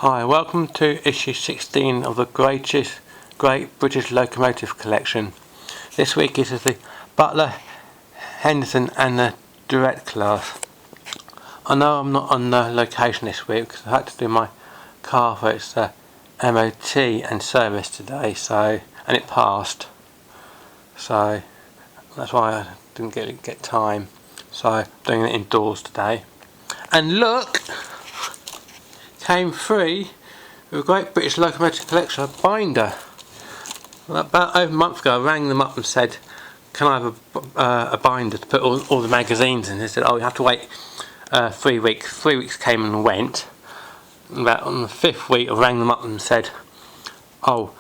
Hi, welcome to issue 16 of the Great British Locomotive Collection. This week is the Butler-Henderson and the Direct class. I know I'm not on location this week because I had to do my car for its MOT and service today, and it passed. So that's why I didn't get time. So I'm doing it indoors today. And look! Came free with a Great British Locomotive Collection binder. About over a month ago I rang them up and said, can I have a binder to put all the magazines in? They said, oh, you have to wait 3 weeks. 3 weeks came and went. About on the 5th week I rang them up and said, oh,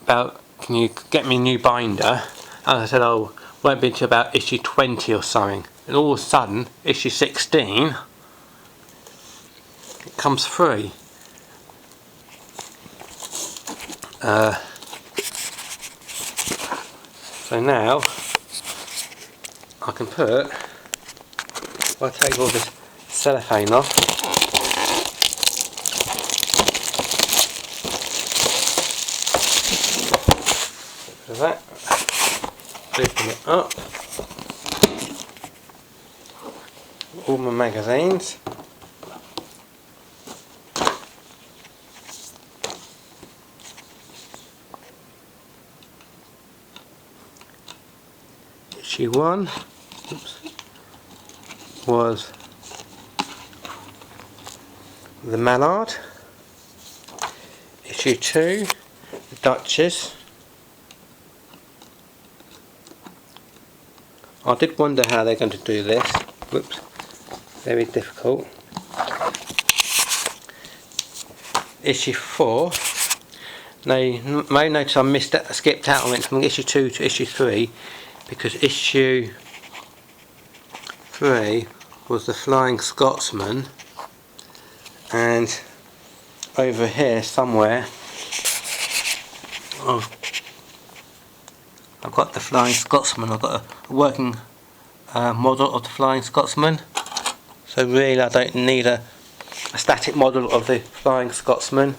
can you get me a new binder? And I said, oh, won't be until about issue 20 or something. And all of a sudden, issue 16, it comes free. So now I can if I take all this cellophane off, so that, open it up, all my magazines. Issue 1 was the Mallard. Issue 2, the Duchess. I did wonder how they're going to do this. Whoops, very difficult. Issue 4. Now you may notice I skipped out and went from issue 2 to issue 3. Because issue 3 was the Flying Scotsman, and over here somewhere I've got the Flying Scotsman. I've got a working model of the Flying Scotsman, so really I don't need a static model of the Flying Scotsman.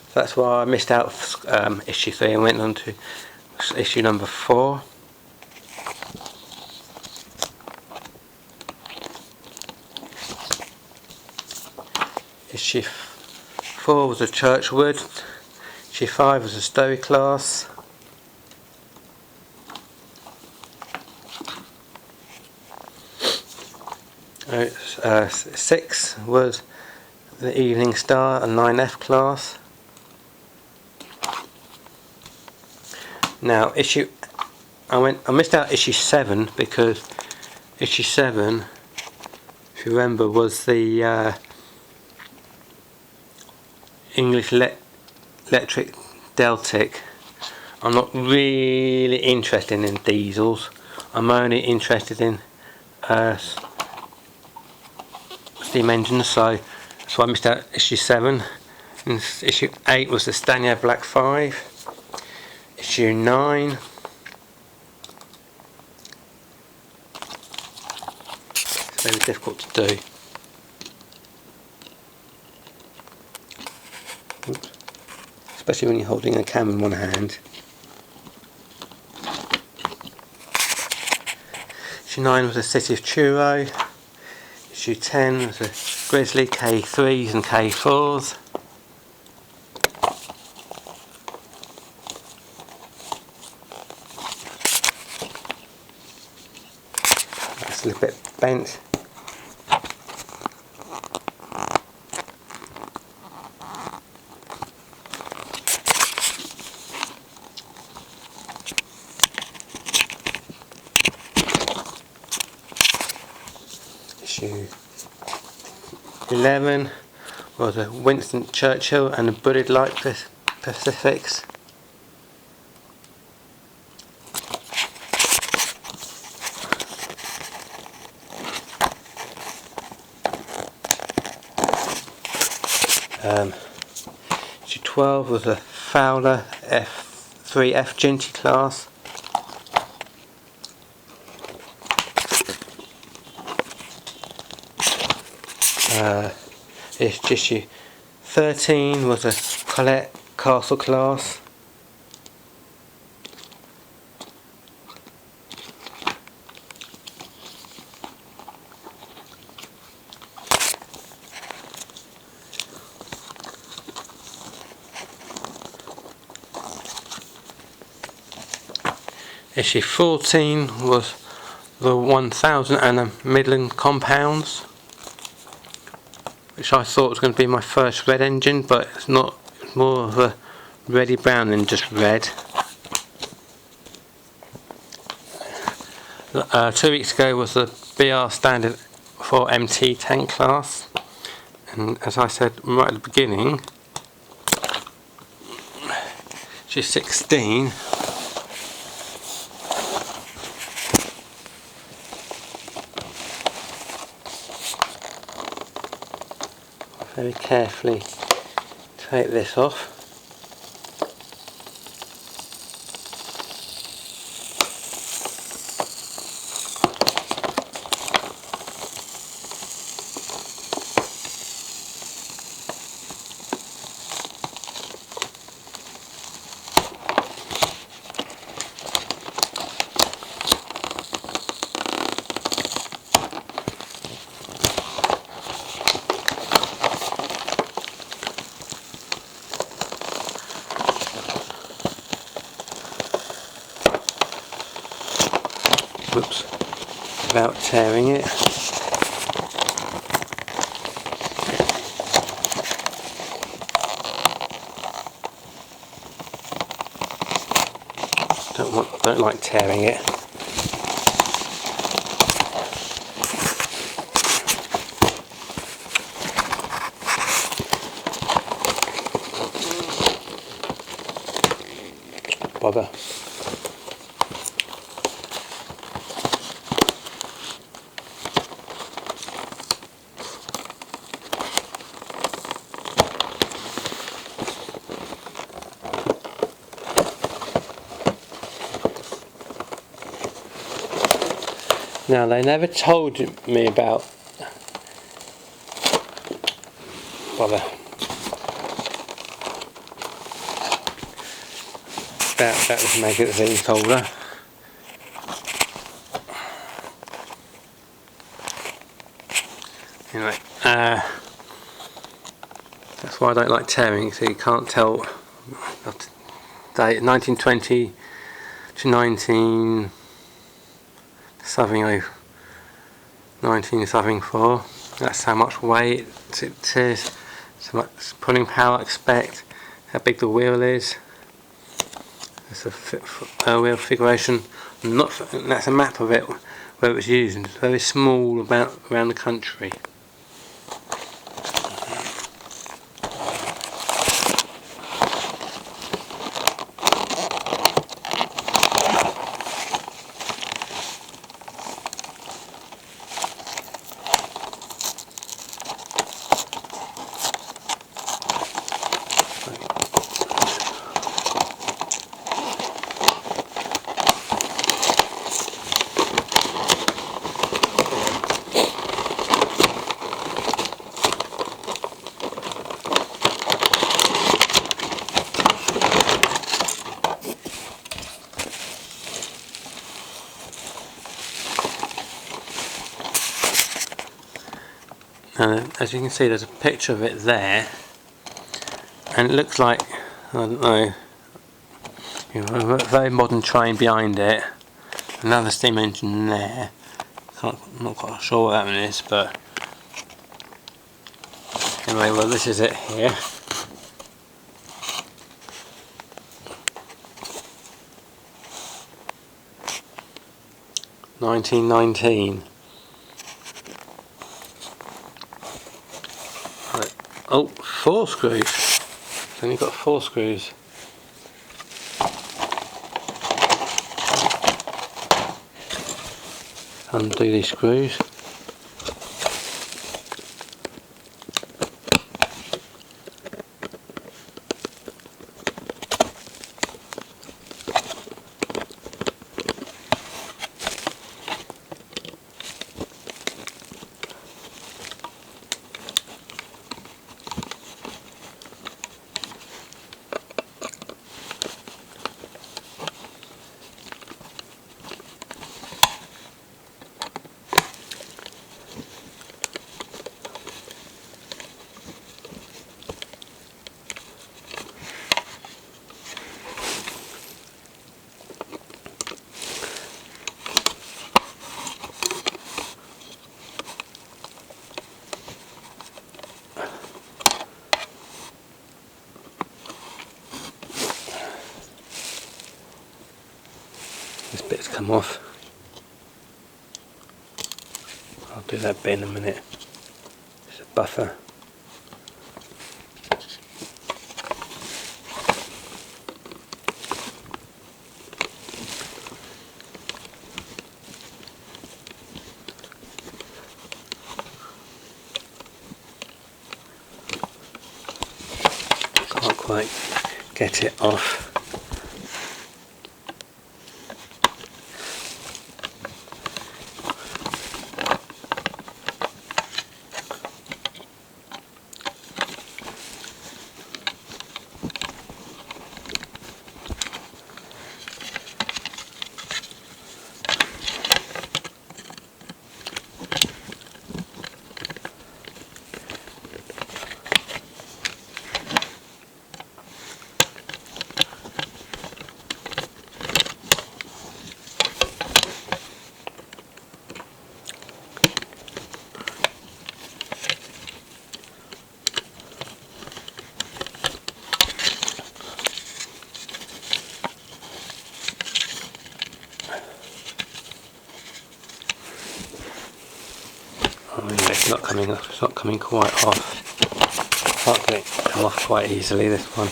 So that's why I missed out issue 3 and went on to issue number 4. Issue 4 was a Churchwood. Issue 5 was a Story class. Uh, 6 was the Evening Star, a 9F class. Now I missed out issue 7 because issue 7, if you remember, was the English electric Deltic. I'm not really interested in diesels. I'm only interested in steam engines, so that's why I missed out issue 7. And issue 8 was the Stanier Black 5. Issue 9 it's very difficult to do. Oops. Especially when you're holding a cam in one hand. Issue 9 was the City of Truro. Issue 10 was the Grizzly K3s and K4s. That's a little bit bent. Issue 11 was a Winston Churchill and a Bullied Light Pacifics. Issue 12 was a Fowler F3F Ginty class. Issue 13 was a Colette Castle class. Issue 14 was the 1000 and a Midland compounds, which I thought was going to be my first red engine, but it's not. It's more of a reddy brown than just red. 2 weeks ago was the BR standard for MT tank class, and as I said right at the beginning, she's 16. Very carefully take this off. Whoops, without tearing it. Don't like tearing it. Bother. Now, they never told me about this magazine folder. Anyway, that's why I don't like tearing, so you can't tell date 1920 to 19 something 19 something 4. That's how much weight it is, so much pulling power I expect, how big the wheel is. That's a wheel configuration. That's a map of it where it was used. It's very small around the country. And as you can see, there's a picture of it there, and it looks like, I don't know, a very modern train behind it. Another steam engine there. I'm not quite sure what that one is, but anyway, well, this is it here. (1919). Right. Oh, 4 screws. It's only got 4 screws. Undo these screws. This bit's come off. I'll do that bit in a minute. It's a buffer. Can't quite get it off. It's not coming off, it's not coming quite off. Can't get it come off quite easily, this one.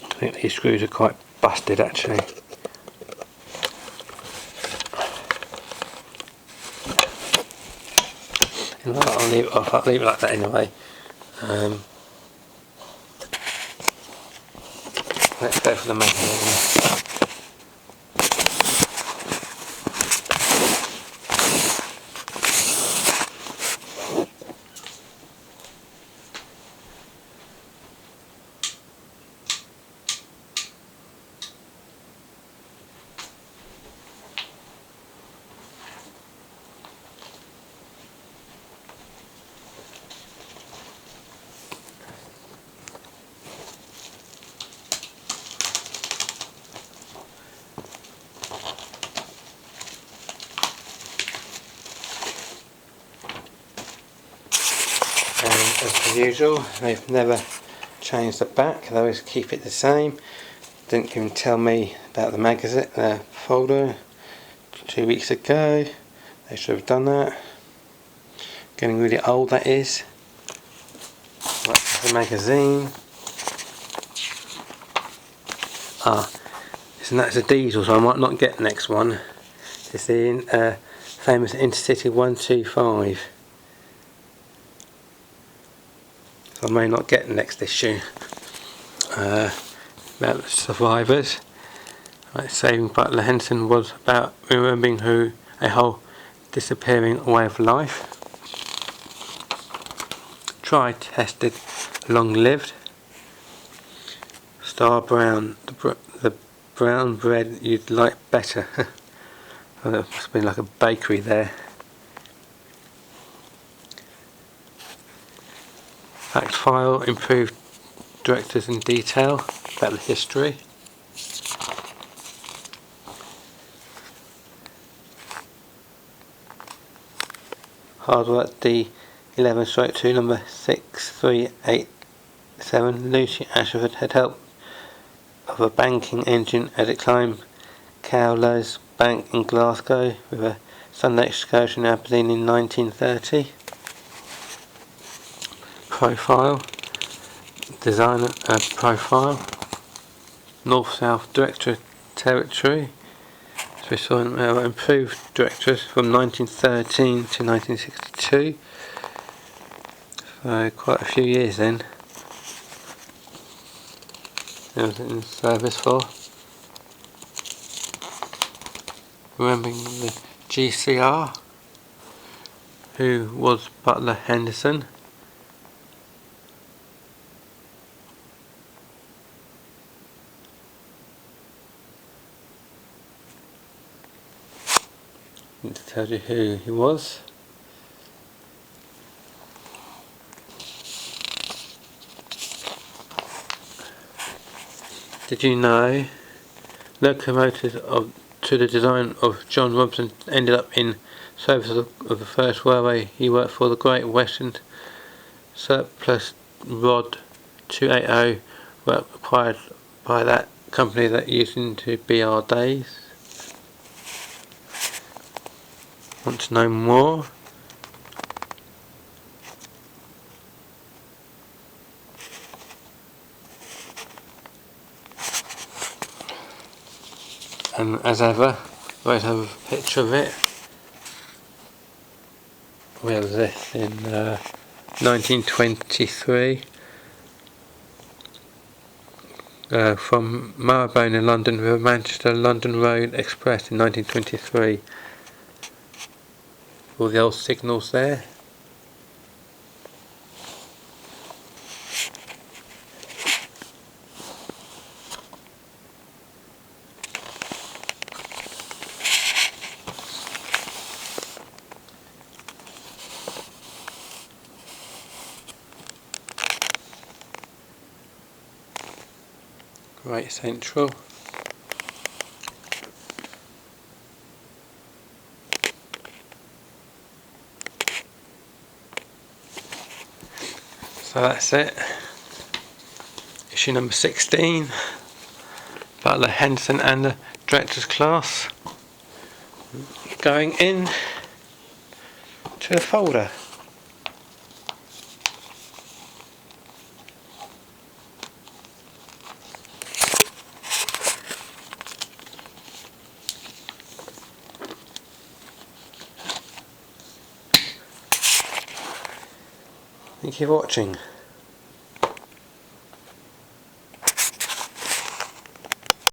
I think these screws are quite busted actually. I'll leave it off, I'll leave it like that anyway. Let's go for the mechanism. As usual, they've never changed the back, they always keep it the same. Didn't even tell me about the magazine, the folder 2 weeks ago. They should have done that. Getting really old, that is. Right, the magazine. That's a diesel, so I might not get the next one. It's the famous Intercity 125. I may not get the next issue. About the survivors. Right, saving Butler-Henderson was about remembering a whole disappearing way of life. Tried, tested, long-lived. Star Brown, the brown bread you'd like better. Oh, there must have been like a bakery there. Fact file, improved directors in detail, about the history. Hardware D11/2 number 6387. Lucy Ashford had help of a banking engine as it climbed Cowler's Bank in Glasgow with a Sunday excursion in Aberdeen in 1930. Profile, designer profile, North-South Director Territory. So we saw improved directors from 1913 to 1962. So quite a few years then. I was in service for. Remembering the GCR, who was Butler-Henderson. It tells you who he was. Did you know locomotives to the design of John Robinson ended up in service of the first railway he worked for, the Great Western Surplus Rod 280, were acquired by that company that used into BR days? Want to know more? And as ever, I have a picture of it. Where was this? In 1923. From Marylebone in London to Manchester London Road Express in 1923. All the old signals there. Great Central. So that's it. Issue number 16. Butler-Henderson and the Director's Class. Going in to the folder. Thank you for watching.